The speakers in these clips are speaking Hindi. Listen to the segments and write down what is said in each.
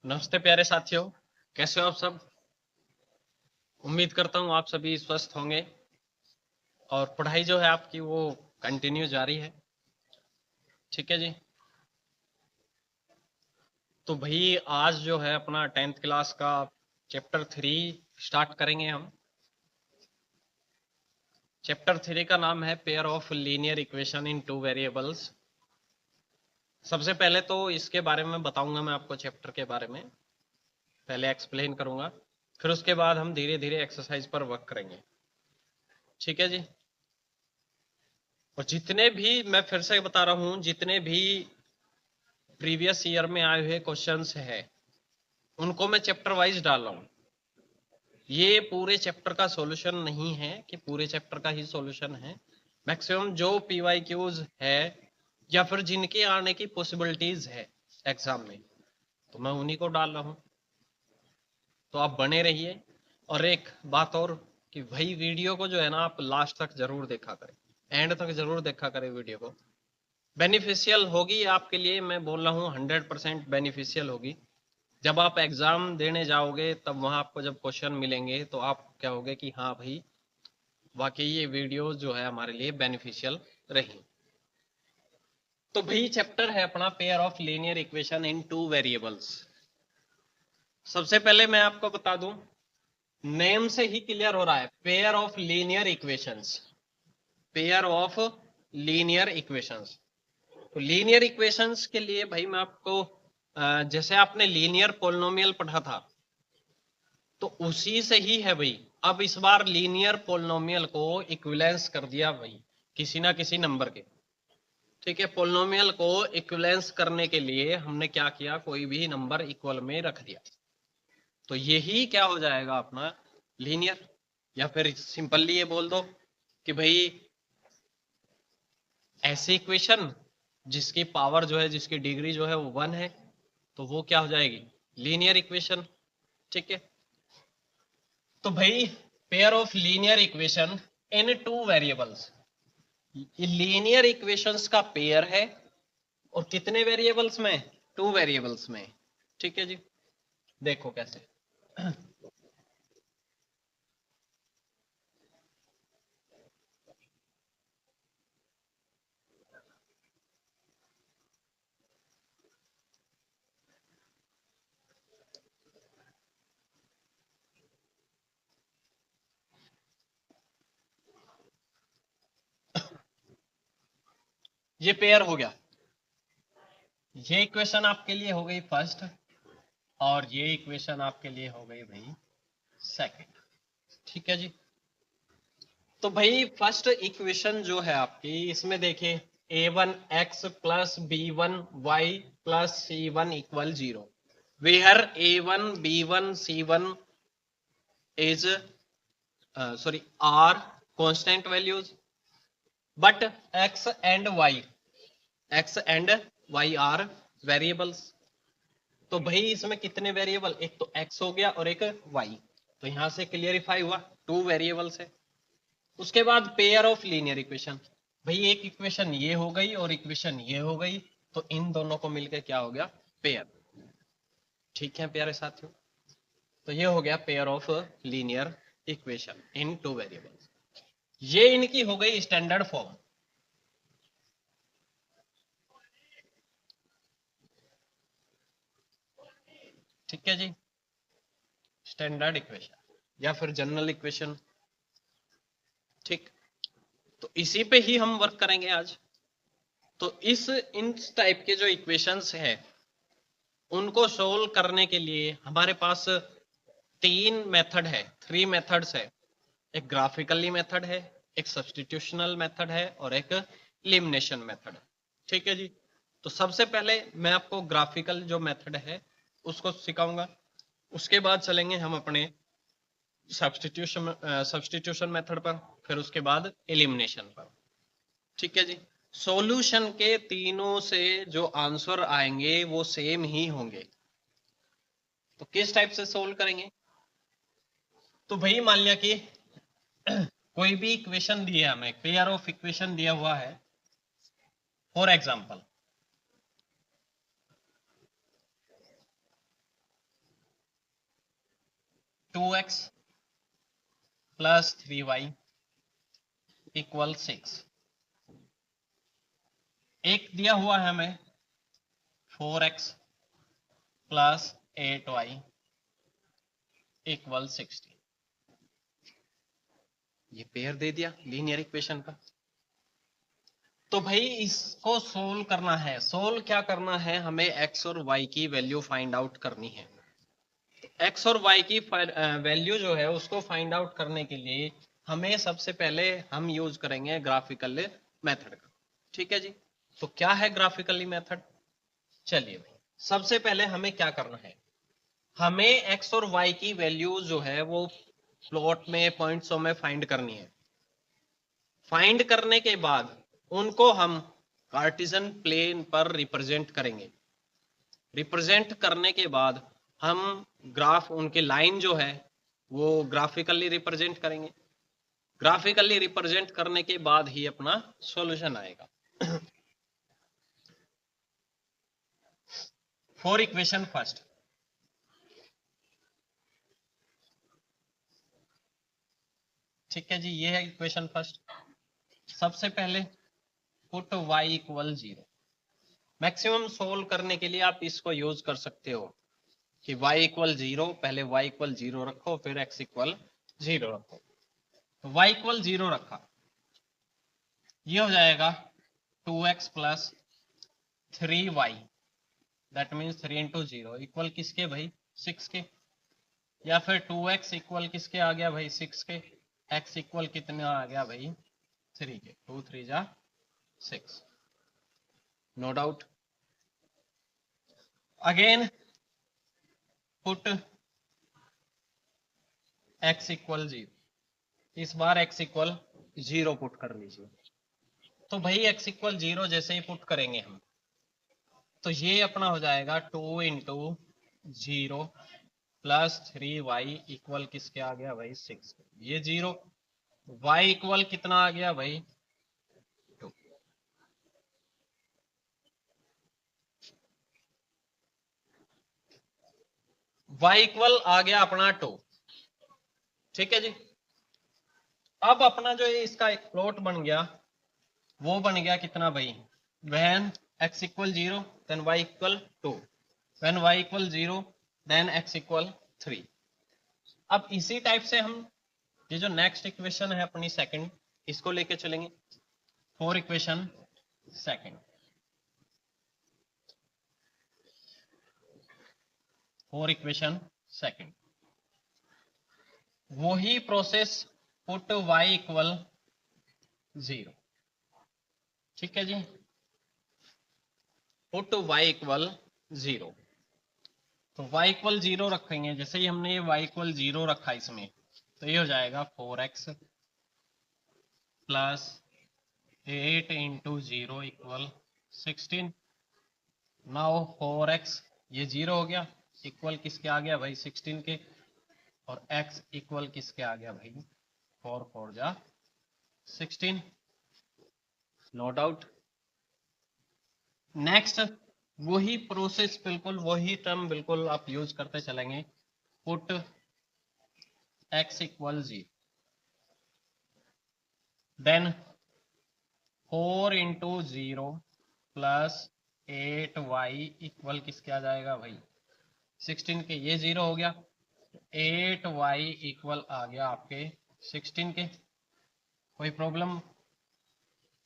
नमस्ते प्यारे साथियों, कैसे हो आप सब। उम्मीद करता हूँ आप सभी स्वस्थ होंगे और पढ़ाई जो है आपकी वो कंटिन्यू जारी है। ठीक है जी। तो भाई आज जो है अपना 10th क्लास का चैप्टर 3 स्टार्ट करेंगे हम। चैप्टर 3 का नाम है pair of linear equation in two variables. सबसे पहले तो इसके बारे में बताऊंगा मैं आपको, चैप्टर के बारे में पहले एक्सप्लेन करूंगा, फिर उसके बाद हम धीरे धीरे एक्सरसाइज पर वर्क करेंगे। ठीक है जी। और जितने भी, मैं फिर से बता रहा हूं, जितने भी प्रीवियस ईयर में आए हुए क्वेश्चंस है उनको मैं चैप्टर वाइज डाल रहा हूँ। ये पूरे चैप्टर का सॉल्यूशन नहीं है कि पूरे चैप्टर का ही सॉल्यूशन है। मैक्सिमम जो पीवाईक्यूज है या फिर जिनके आने की पॉसिबिलिटीज है एग्जाम में, तो मैं उन्हीं को डाल रहा हूँ। तो आप बने रहिए। और एक बात और कि भाई वीडियो को जो है ना आप लास्ट तक जरूर देखा करें, एंड तक जरूर देखा करें वीडियो को। बेनिफिशियल होगी आपके लिए, मैं बोल रहा हूँ 100% बेनिफिशियल होगी। जब आप एग्जाम देने जाओगे तब वहां आपको जब क्वेश्चन मिलेंगे तो आप क्या होगे कि हाँ भाई वाकई ये वीडियो जो है हमारे लिए बेनिफिशियल रही। तो भाई चैप्टर है अपना pair of linear equation in two variables. सबसे पहले मैं आपको बता दूं, नेम से ही क्लियर हो रहा है, pair of linear equations. Pair of linear equations. तो लीनियर इक्वेशंस के लिए भाई मैं आपको जैसे आपने लीनियर पोलिनोमियल पढ़ा था तो उसी से ही है भाई। अब इस बार लीनियर पोलिनोमियल को इक्विवेलेंस कर दिया भाई किसी ना किसी नंबर के। ठीक है, पोलिनोमियल को इक्विवेलेंस करने के लिए हमने क्या किया, कोई भी नंबर इक्वल में रख दिया, तो यही क्या हो जाएगा अपना लीनियर। या फिर सिंपली ये बोल दो कि भाई ऐसी इक्वेशन जिसकी पावर जो है, जिसकी डिग्री जो है वो 1 है, तो वो क्या हो जाएगी, लीनियर इक्वेशन। ठीक है। तो भाई pair of linear equation in two variables, linear equations का पेयर है और कितने वेरिएबल्स में, टू वेरिएबल्स में। ठीक है जी। देखो कैसे। ये पेयर हो गया, ये इक्वेशन आपके लिए हो गई फर्स्ट और ये इक्वेशन आपके लिए हो गई भाई सेकंड। ठीक है जी। तो भाई फर्स्ट इक्वेशन जो है आपकी, इसमें देखिए a1x plus b1y plus c1 equal 0, where a1 b1 c1 is sorry are constant values but x and y are variables। तो भाई इसमें कितने वेरिएबल, एक तो x हो गया और एक y, तो यहां से क्लियरिफाई हुआ टू वेरिएबल्स है। उसके बाद पेयर ऑफ लीनियर इक्वेशन, भाई एक इक्वेशन ये हो गई और इक्वेशन ये हो गई, तो इन दोनों को मिलकर क्या हो गया, पेयर। ठीक है प्यारे साथियों, तो ये हो गया pair of linear equation in two variables. ये इनकी हो गई स्टैंडर्ड फॉर्म। ठीक है जी, स्टैंडर्ड इक्वेशन या फिर जनरल इक्वेशन। ठीक, तो इसी पे ही हम वर्क करेंगे आज। तो इन टाइप के जो इक्वेशंस है उनको सोल्व करने के लिए हमारे पास तीन मेथड है, थ्री मेथड्स है। एक ग्राफिकली मेथड है, एक सब्स्टिट्यूशनल मेथड है और एक एलिमिनेशन मेथड है। ठीक है जी। तो सबसे पहले मैं आपको ग्राफिकल जो मेथड है उसको सिखाऊंगा, उसके बाद चलेंगे हम अपने सब्स्टिट्यूशन मेथड पर, फिर उसके बाद एलिमिनेशन पर। ठीक है जी। सॉल्यूशन के तीनों से जो आंसर आएंगे वो सेम ही होंगे। तो किस टाइप से सोल्व करेंगे, तो भाई मान लिया कि कोई भी इक्वेशन दी है हमें, पेयर ऑफ इक्वेशन दिया हुआ है। For example 2x plus 3y equal 6। एक दिया हुआ है हमें 4x प्लस 8y इक्वल 60। ये पेयर दे दिया लीनियर इक्वेशन का। तो भाई इसको सोल्व करना है। सोल्व क्या करना है, हमें x और y की वैल्यू फाइंड आउट करनी है। x और y की वैल्यू जो है उसको फाइंड आउट करने के लिए हमें सबसे पहले हम यूज करेंगे ग्राफिकल मेथड का। ठीक है जी। तो क्या है ग्राफिकली मेथड? चलिए भाई, सबसे पहले हमें क्या करना है, हमें x और y की वैल्यू जो है वो प्लॉट में पॉइंट्सों में फाइंड करनी है। फाइंड करने के बाद उनको हम कार्टेशियन प्लेन पर रिप्रेजेंट करेंगे। रिप्रेजेंट करने के बाद हम ग्राफ, उनके लाइन जो है वो ग्राफिकली रिप्रेजेंट करेंगे। ग्राफिकली रिप्रेजेंट करने के बाद ही अपना सॉल्यूशन आएगा। फॉर इक्वेशन फर्स्ट, ठीक है जी, ये है इक्वेशन फर्स्ट। सबसे पहले put y equal 0। Maximum solve करने के लिए आप इसको यूज कर सकते हो कि y इक्वल 0, पहले y इक्वल 0 रखो फिर x इक्वल 0 रखो। तो y इक्वल 0 रखा, ये हो जाएगा 2x plus 3y, that means 3 into 0 equal किसके भाई, 6 के। या फिर 2x इक्वल किसके आ गया भाई, 6 के। x इक्वल कितने आ गया भाई, 3 के। 2 3 जा 6, no doubt. Again put x equal 0, इस बार x इक्वल 0 पुट कर लीजिए। तो भाई x इक्वल 0 जैसे ही पुट करेंगे हम, तो ये अपना हो जाएगा 2 इंटू 0 प्लस 3y इक्वल किसके आ गया भाई, 6। ये 0, y इक्वल कितना आ गया भाई, 2। y इक्वल आ गया अपना 2। ठीक है जी। अब अपना जो ये इसका एक प्लॉट बन गया, वो बन गया कितना भाई, when x equal 0 then y equal 2, when y equal 0 then x equal 3। अब इसी टाइप से हम ये जो नेक्स्ट इक्वेशन है अपनी सेकंड, इसको लेके चलेंगे। For equation second, for equation second वही प्रोसेस, पुट y इक्वल 0। ठीक है जी, पुट y इक्वल 0। तो y इक्वल 0 रखेंगे, जैसे ही हमने ये y इक्वल 0 रखा इसमें, तो ये हो जाएगा 4x plus 8 into 0 equal 16। Now 4x, ये 0 हो गया, इक्वल किसके आ गया भाई, 16 के। और x इक्वल किसके आ गया भाई, 4 4 जा 16, नो डाउट। नेक्स्ट वही प्रोसेस, बिल्कुल वही टर्म बिल्कुल आप यूज करते चलेंगे। Put x equal 0, then 4 into 0 plus 8y equal किसके आ जाएगा भाई, 16 के। ये 0 हो गया, 8y इक्वल आ गया आपके 16 के। कोई प्रॉब्लम?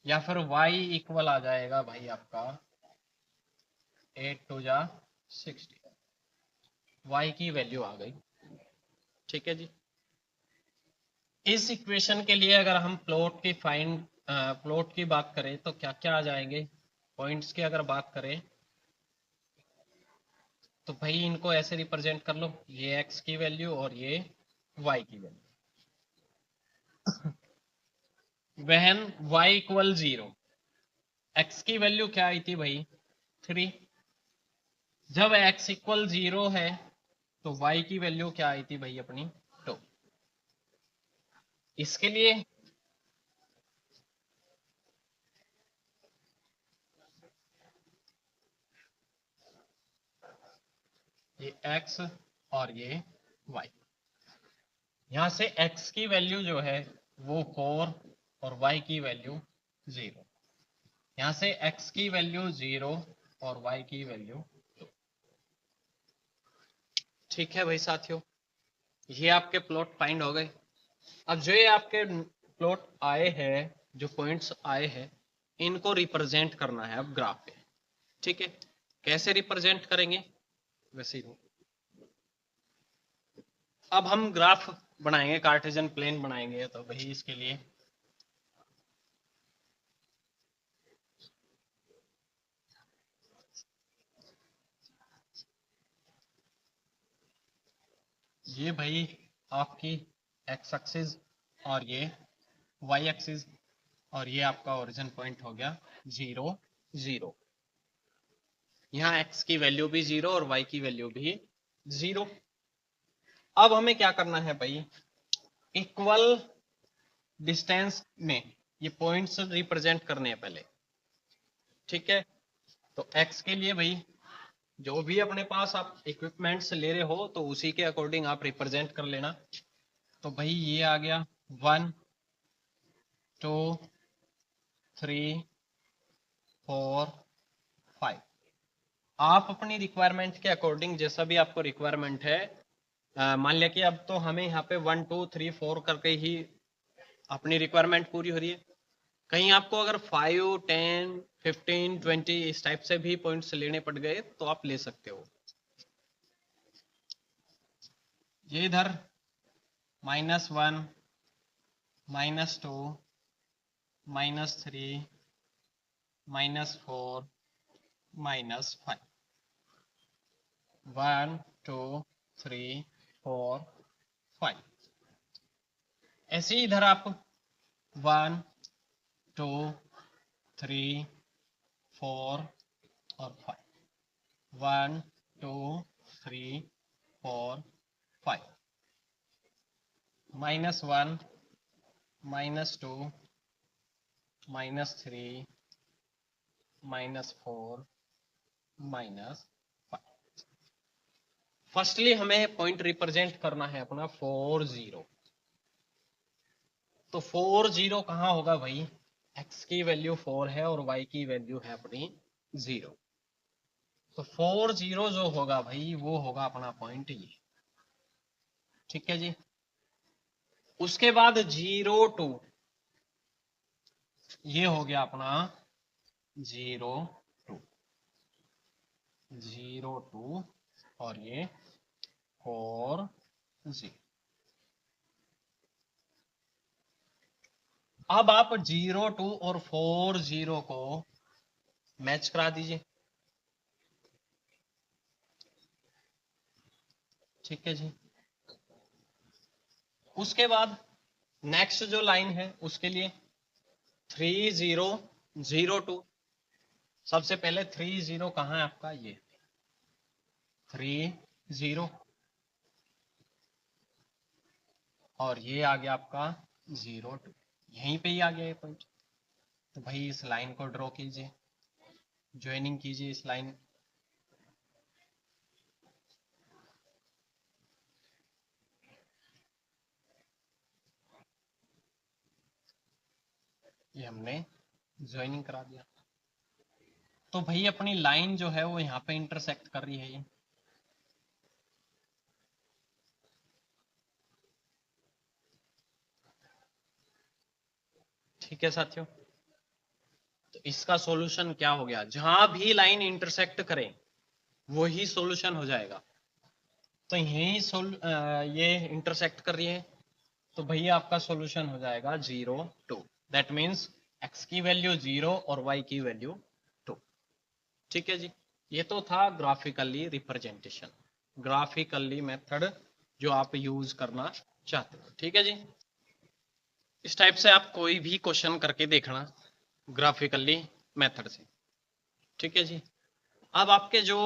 या फिर y इक्वल आ जाएगा भाई आपका 8 टू जा 60, y की वैल्यू आ गई। ठीक है जी। इस इक्वेशन के लिए अगर हम प्लॉट की बात करें तो क्या क्या आ जाएंगे पॉइंट्स की। अगर बात करें तो भाई इनको ऐसे रिप्रेजेंट कर लो, ये x की वैल्यू और ये y की वैल्यू। वहन y इक्वल 0, x की वैल्यू क्या आई थी भाई, 3। जब x इक्वल 0 है तो y की वैल्यू क्या आई थी भाई अपनी, 2। इसके लिए ये x और ये y, यहाँ से x की वैल्यू जो है वो 4 और y की वैल्यू 0। यहाँ से x की वैल्यू 0 और y की वैल्यू 2। ठीक है भाई साथियों, ये आपके प्लॉट फाइंड हो गए। अब जो ये आपके प्लॉट आए हैं, जो पॉइंट्स आए हैं, इनको रिप्रेजेंट करना है अब ग्राफ पे। ठीक है, कैसे रिप्रेजेंट करेंगे वैसे ही। अब हम ग्राफ बनाएंगे, कार्टेशियन प्लेन बनाएंगे, तो भाई इसके लिए ये भाई आपकी x एक्सिस और ये y एक्सिस और ये आपका ओरिजिन पॉइंट हो गया 0 0। यहाँ x की वैल्यू भी 0 और y की वैल्यू भी 0। अब हमें क्या करना है भाई, इक्वल डिस्टेंस में ये पॉइंट्स रिप्रेजेंट करने हैं पहले। ठीक है, तो x के लिए भाई जो भी अपने पास आप इक्विपमेंट्स ले रहे हो तो उसी के अकॉर्डिंग आप रिप्रेजेंट कर लेना। तो भाई ये आ गया 1 2 3 4 5। आप अपनी रिक्वायरमेंट के अकॉर्डिंग जैसा भी आपको रिक्वायरमेंट है, मान लिया कि अब तो हमें यहाँ पे 1 2 3 4 करके ही अपनी रिक्वायरमेंट पूरी हो रही है। कहीं आपको अगर 5 10 15 20 इस टाइप से भी पॉइंट्स लेने पड़ गए तो आप ले सकते हो। ये इधर -1 -2 -3 -4 -5 1 2 3 4 5। ऐसे ही इधर आप 1 2 3 4 और 5 1 2 3 4 5 -1 -2 -3 -4 -5। फर्स्टली हमें पॉइंट रिप्रेजेंट करना है अपना 4 0। तो 4 0 कहाँ होगा भाई, x की वैल्यू 4 है और y की वैल्यू है अपनी 0। तो 4 0 जो होगा भाई वो होगा अपना पॉइंट ये। ठीक है जी, उसके बाद 0 2 ये हो गया अपना 0 2 0 2 और ये 4 0। अब आप 0 2 और 4 0 को मैच करा दीजिए। ठीक है जी, उसके बाद नेक्स्ट जो लाइन है उसके लिए 3 0 0 2। सबसे पहले 3 0 कहाँ है आपका, ये 3 0 और ये आ गया आपका 0 2। यहीं पे ही आ गया ये पॉइंट। तो भाई इस लाइन को ड्रॉ कीजिए, ज्वाइनिंग कीजिए इस लाइन। ये हमने ज्वाइनिंग करा दिया। तो भाई अपनी लाइन जो है वो यहाँ पे इंटरसेक्ट कर रही है ये। ठीक है साथियों, तो इसका सॉल्यूशन क्या हो गया, जहां भी लाइन इंटरसेक्ट करे वही सॉल्यूशन हो जाएगा। तो यही ये इंटरसेक्ट कर रही है, तो भैया आपका सॉल्यूशन हो जाएगा 0 2। दैट मीन्स x की वैल्यू 0 और y की वैल्यू 2। ठीक है जी, ये तो था ग्राफिकली रिप्रेजेंटेशन, ग्राफिकली मेथड जो आप यूज करना चाहते हो। ठीक है जी, इस टाइप से आप कोई भी क्वेश्चन करके देखना ग्राफिकली मेथड से। ठीक है जी, अब आपके जो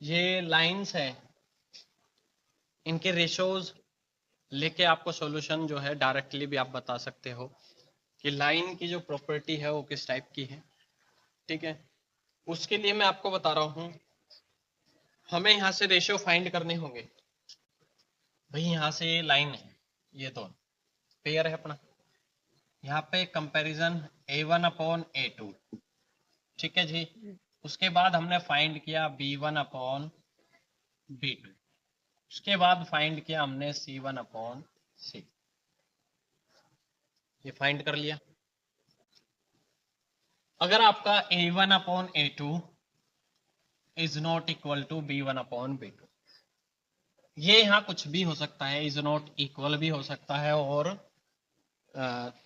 ये लाइंस है इनके रेशोज लेके आपको सॉल्यूशन जो है डायरेक्टली भी आप बता सकते हो कि लाइन की जो प्रॉपर्टी है वो किस टाइप की है। ठीक है, उसके लिए मैं आपको बता रहा हूं, हमें यहां से रेशियो फाइंड करने होंगे। भाई यहाँ से ये लाइन है, ये दोनों पेयर है अपना, यहाँ पे कंपैरिजन A1 अपॉन A2, ठीक है जी। उसके बाद हमने फाइंड किया B1 अपॉन B2, उसके बाद फाइंड किया हमने C1 अपॉन C, ये फाइंड कर लिया। अगर आपका A1 upon A2 is not equal to B1 upon B2, ये यहाँ कुछ भी हो सकता है, इज नॉट इक्वल भी हो सकता है और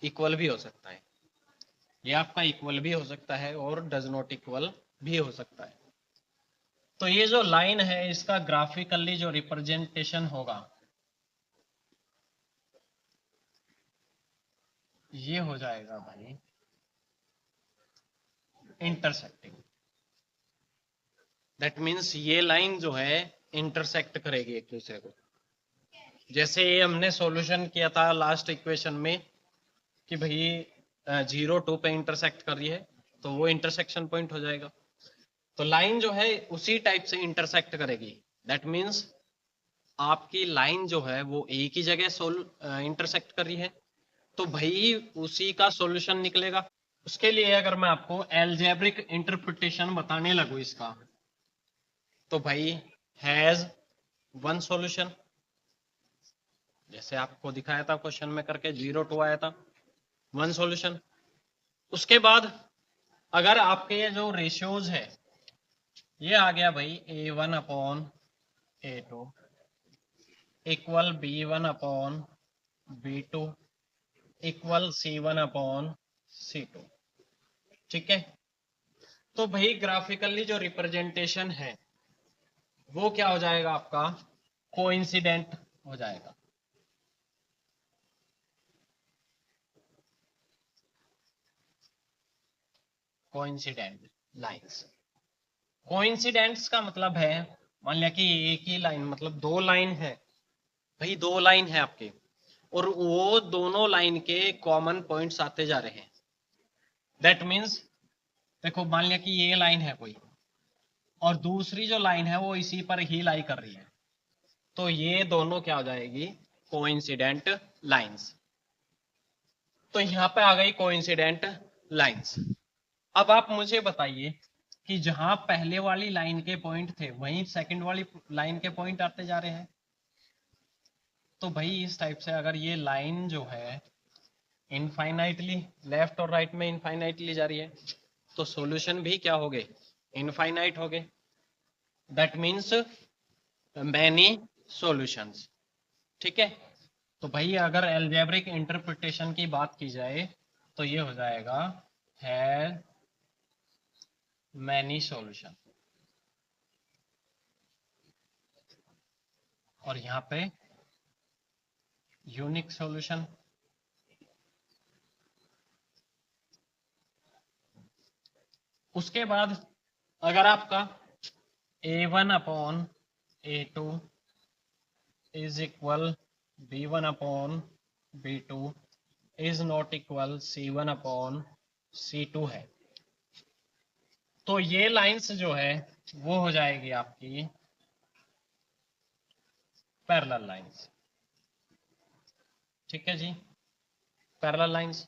इक्वल भी हो सकता है, ये आपका इक्वल भी हो सकता है और डज नॉट इक्वल भी हो सकता है। तो ये जो लाइन है इसका ग्राफिकली जो रिप्रेजेंटेशन होगा ये हो जाएगा भाई इंटरसेक्टिंग। दैट मीन्स ये लाइन जो है इंटरसेक्ट करेगी एक दूसरे को। जैसे ये हमने सॉल्यूशन किया था लास्ट इक्वेशन में कि भाई 0 2 पे इंटरसेक्ट कर रही है, तो वो इंटरसेक्शन पॉइंट हो जाएगा। तो लाइन जो है उसी टाइप से इंटरसेक्ट करेगी। दैट मीन्स आपकी लाइन जो है वो एक ही जगह इंटरसेक्ट कर रही है, तो भाई उसी का सॉल्यूशन निकलेगा। उसके लिए अगर मैं आपको एल्जेब्रिक इंटरप्रिटेशन बताने लगूं इसका, तो भाई हैज वन सॉल्यूशन, जैसे आपको दिखाया था क्वेश्चन में करके 0 2 आया था, वन सॉल्यूशन। उसके बाद अगर आपके ये जो रेशियोज है ये आ गया भाई A1 upon A2 equal B1 upon B2 equal C1 upon C2, ठीक है। तो भाई ग्राफिकली जो रिप्रेजेंटेशन है वो क्या हो जाएगा आपका, कोइंसिडेंट हो जाएगा। कोइंसिडेंट लाइंस, कोइंसिडेंट्स का मतलब है मान लिया कि एक ही लाइन, मतलब दो लाइन है भाई, दो लाइन है आपके और वो दोनों लाइन के कॉमन पॉइंट्स आते जा रहे हैं। दैट मीन्स देखो मान लिया कि ये लाइन है कोई और दूसरी जो लाइन है वो इसी पर ही लाई कर रही है, तो ये दोनों क्या हो जाएगी, कोइंसिडेंट लाइंस। तो यहाँ पे आ गई कोइंसिडेंट लाइंस। अब आप मुझे बताइए कि जहां पहले वाली लाइन के पॉइंट थे वहीं सेकंड वाली लाइन के पॉइंट आते जा रहे हैं। तो भाई इस टाइप से अगर ये लाइन जो है इनफाइनाइटली लेफ्ट और राइट में इनफाइनाइटली जा रही है, तो सॉल्यूशन भी क्या हो गए, इनफाइनाइट हो गए। दैट मीन्स मैनी सॉल्यूशंस, ठीक है। तो भाई अगर एल्जेब्रिक इंटरप्रिटेशन की बात की जाए तो ये हो जाएगा है मैनी सॉल्यूशन, और यहाँ पे यूनिक सॉल्यूशन। उसके बाद अगर आपका A1 upon A2 is equal B1 upon B2 is not equal C1 upon C2 है, तो ये लाइंस जो है वो हो जाएगी आपकी पैरेलल लाइंस, ठीक है जी। पैरेलल लाइंस,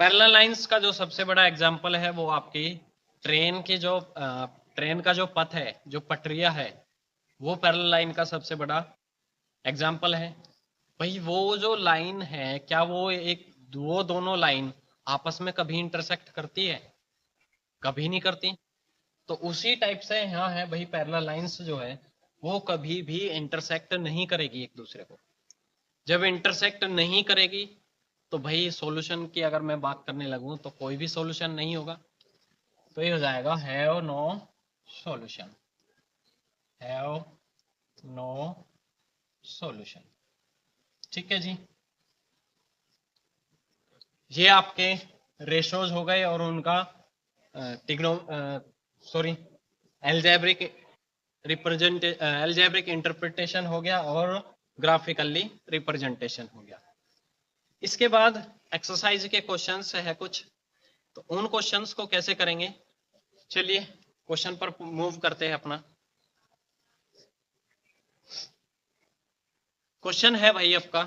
पैरेलल लाइंस का जो सबसे बड़ा एग्जांपल है वो आपकी ट्रेन की जो ट्रेन का जो पथ है, जो पटरियां है, वो पैरेलल लाइन का सबसे बड़ा एग्जाम्पल है। भाई वो जो लाइन है क्या वो दोनों लाइन आपस में कभी इंटरसेक्ट करती है, कभी नहीं करती। तो उसी टाइप से यहाँ है भाई, पैरेलल लाइंस जो है वो कभी भी इंटरसेक्ट नहीं करेगी एक दूसरे को। जब इंटरसेक्ट नहीं करेगी तो भाई सॉल्यूशन की अगर मैं बात करने लगूं तो कोई भी सॉल्यूशन नहीं होगा। तो ये हो जाएगा have no solution, have no solution, ठीक है जी। ये आपके रेशोज हो गए और उनका टिग्नो सॉरी एल्जेब्रिक एल्जेब्रिक इंटरप्रिटेशन हो गया और ग्राफिकली रिप्रेजेंटेशन हो गया। इसके बाद एक्सरसाइज के क्वेश्चंस है कुछ, तो उन क्वेश्चंस को कैसे करेंगे, चलिए क्वेश्चन पर मूव करते हैं अपना। क्वेश्चन है भाई आपका,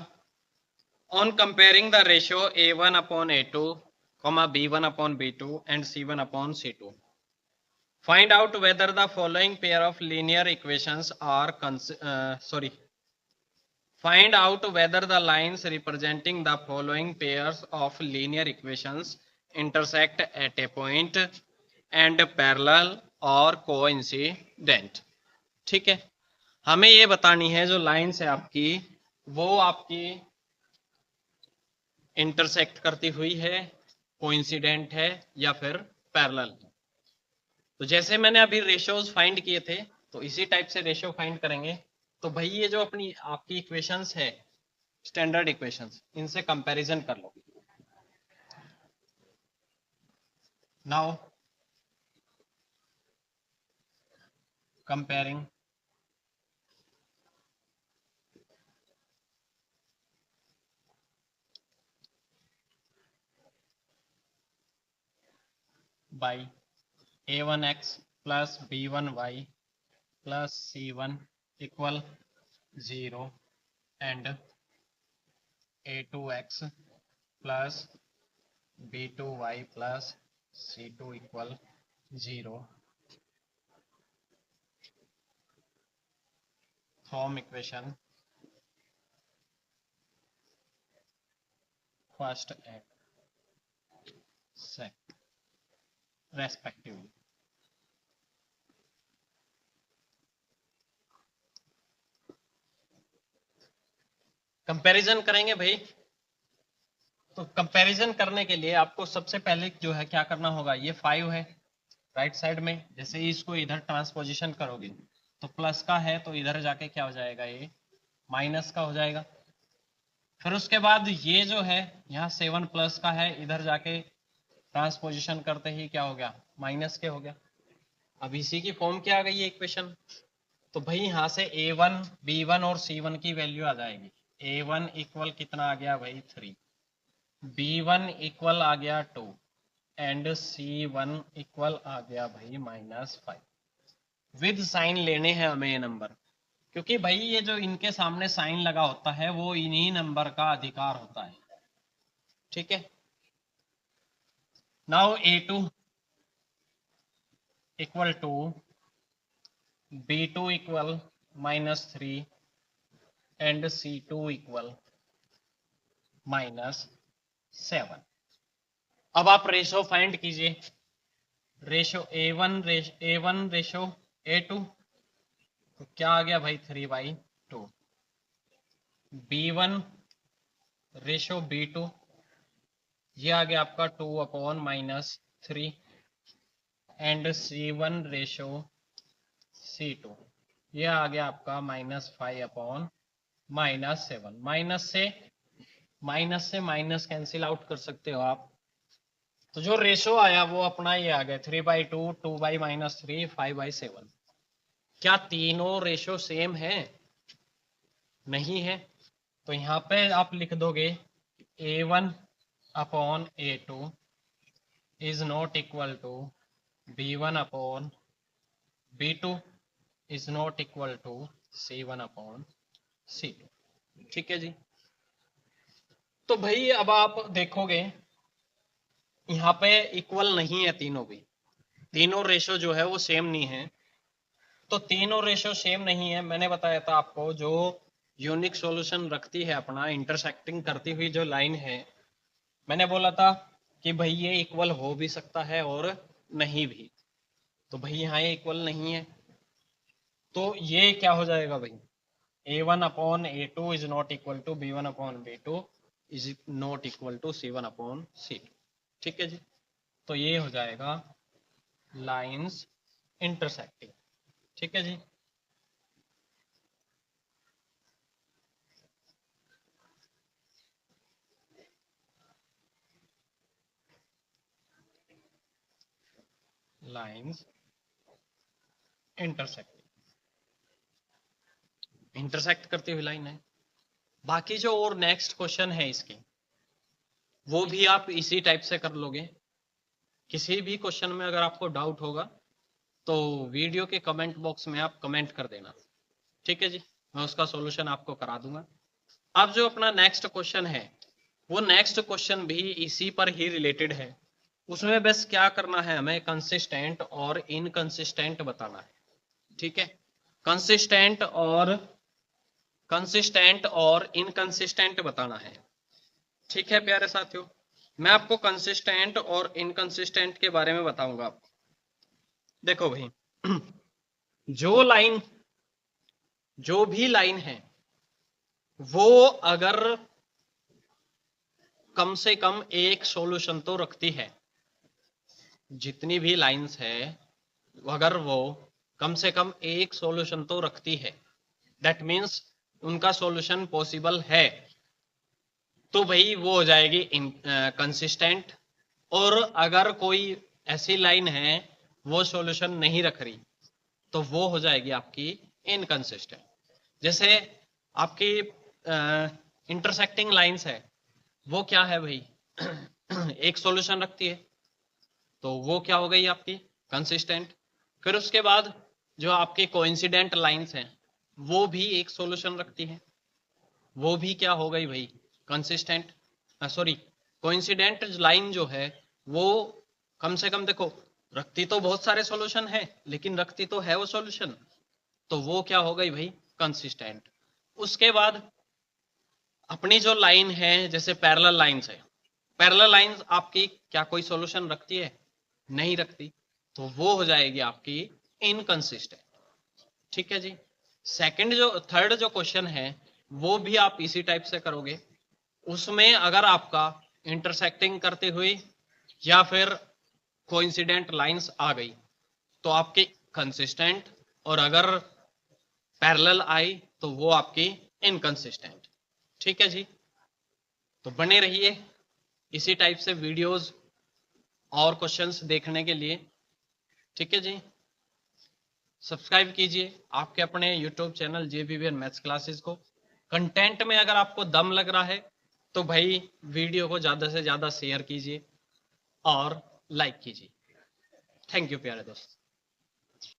on comparing the ratio a1 upon a2, b1 upon b2 and c1 upon c2, find out whether the following pair of linear equations are find out whether the lines representing the following pairs of linear equations intersect at a point and parallel or coincident। ठीक है, हमें ये बतानी है जो लाइंस है आपकी, वो आपकी इंटरसेक्ट करती हुई है, कोइंसिडेंट है या फिर पैरेलल। तो जैसे मैंने अभी रेशियोज फाइंड किए थे, तो इसी टाइप से रेशियो फाइंड करेंगे। तो भाई ये जो अपनी आपकी इक्वेशंस है, स्टैंडर्ड इक्वेशंस, इनसे कंपैरिजन कर लो। Now comparing by a1x plus b1y plus c1 equal 0 and a2x plus b2y plus c2 equal 0 from equation first and second respectively। Comparison करेंगे भाई। तो कंपैरिजन करने के लिए आपको सबसे पहले जो है क्या करना होगा, ये 5 है राइट साइड में, जैसे ही इसको इधर ट्रांसपोजिशन करोगे तो प्लस का है, तो इधर जाके क्या हो जाएगा, ये माइनस का हो जाएगा। फिर उसके बाद ये जो है यहाँ 7 प्लस का है, इधर जाके ट्रांसपोजिशन करते ही क्या हो गया, माइनस के हो गया। अब इसी की फॉर्म क्या आ गई है इक्वेशन। तो भाई यहाँ से a1 b1 और c1 की वैल्यू आ जाएगी। a1 इक्वल कितना आ गया भाई 3, b1 इक्वल आ गया 2 एंड c1 इक्वल आ गया भाई -5। विद साइन लेने हैं हमें ये नंबर, क्योंकि भाई ये जो इनके सामने साइन लगा होता है वो इन्हीं नंबर का अधिकार होता है। ठीक है, now a2 equal to b2 equal -3 and c2 equal -7। अब आप रेशो फाइंड कीजिए, रेशो a1 रेशो a2, तो क्या आ गया भाई 3/2, b1 रेशो b2, ये आ गया आपका 2/-3 एंड c1 रेशो c2, ये आ गया आपका -5/-7। माइनस से माइनस कैंसिल आउट कर सकते हो आप। तो जो रेशो आया वो अपना ये आ गया 3/2, 2/-3, 5/7। क्या तीनों रेशो सेम है? नहीं है। तो यहाँ पे आप लिख दोगे a1/a2 is not equal to b1/b2 is not equal to c1/c2। ठीक है जी। तो भाई अब आप देखोगे यहाँ पे इक्वल नहीं है तीनों भी, तीनों रेशो जो है वो सेम नहीं है। तो तीनों रेशो सेम नहीं है, मैंने बताया था आपको जो यूनिक सॉल्यूशन रखती है अपना इंटरसेक्टिंग करती हुई जो लाइन है, मैंने बोला था कि भाई ये इक्वल हो भी सकता है और नहीं भी। तो भाई यहाँ ये इक्वल नहीं है, तो ये क्या हो जाएगा भाई, a1/a2 is not equal to b1/b2 is not equal to c1/c2। ठीक है जी। तो ये हो जाएगा लाइंस इंटरसेक्टिंग। ठीक है जी। लाइंस इंटरसेक्ट करती हुई लाइन है। बाकी जो और नेक्स्ट क्वेश्चन है इसके, वो भी आप इसी टाइप से कर लोगे। किसी भी क्वेश्चन में अगर आपको डाउट होगा तो वीडियो के कमेंट बॉक्स में आप कमेंट कर देना। ठीक है जी, मैं उसका सॉल्यूशन आपको करा दूंगा। अब जो अपना नेक्स्ट क्वेश्चन है, वो नेक्स्ट क्वेश्चन भी इसी पर ही रिलेटेड है। उसमें बस क्या करना है, हमें कंसिस्टेंट और इनकंसिस्टेंट बताना है। ठीक है, कंसिस्टेंट और इनकंसिस्टेंट बताना है। ठीक है प्यारे साथियों, मैं आपको कंसिस्टेंट और इनकंसिस्टेंट के बारे में बताऊंगा। देखो भाई, जो भी लाइन है वो अगर कम से कम एक सॉल्यूशन तो रखती है, जितनी भी लाइंस है अगर वो कम से कम एक सॉल्यूशन तो रखती है, दैट मीन्स उनका सॉल्यूशन पॉसिबल है, तो भाई वो हो जाएगी कंसिस्टेंट। और अगर कोई ऐसी लाइन है वो सॉल्यूशन नहीं रख रही, तो वो हो जाएगी आपकी इनकंसिस्टेंट। जैसे आपकी इंटरसेक्टिंग लाइंस है, वो क्या है भाई एक सॉल्यूशन रखती है, तो वो क्या हो गई आपकी कंसिस्टेंट। फिर उसके बाद जो आपकी कोइंसिडेंट लाइंस हैं वो भी एक सॉल्यूशन रखती है, वो भी क्या हो गई भाई कंसिस्टेंट। सॉरी, कोइंसिडेंट लाइन जो है वो कम से कम देखो रखती तो बहुत सारे सॉल्यूशन है, लेकिन रखती तो है वो सॉल्यूशन, तो वो क्या हो गई भाई कंसिस्टेंट। उसके बाद अपनी जो लाइन है, जैसे पैरेलल लाइंस है, पैरेलल लाइंस आपकी क्या कोई सॉल्यूशन रखती है? नहीं रखती, तो वो हो जाएगी आपकी इनकंसिस्टेंट। ठीक है जी। थर्ड जो क्वेश्चन है वो भी आप इसी टाइप से करोगे। उसमें अगर आपका इंटरसेक्टिंग करती हुई या फिर कोइंसिडेंट लाइंस आ गई तो आपकी कंसिस्टेंट, और अगर पैरेलल आई तो वो आपकी इनकंसिस्टेंट। ठीक है जी, तो बने रहिए इसी टाइप से वीडियोस और क्वेश्चंस देखने के लिए। ठीक है जी, सब्सक्राइब कीजिए आपके अपने YouTube channel JBVN maths classes को। कंटेंट में अगर आपको दम लग रहा है तो भाई वीडियो को ज़्यादा से ज़्यादा शेयर कीजिए और लाइक कीजिए। थैंक यू प्यारे दोस्त।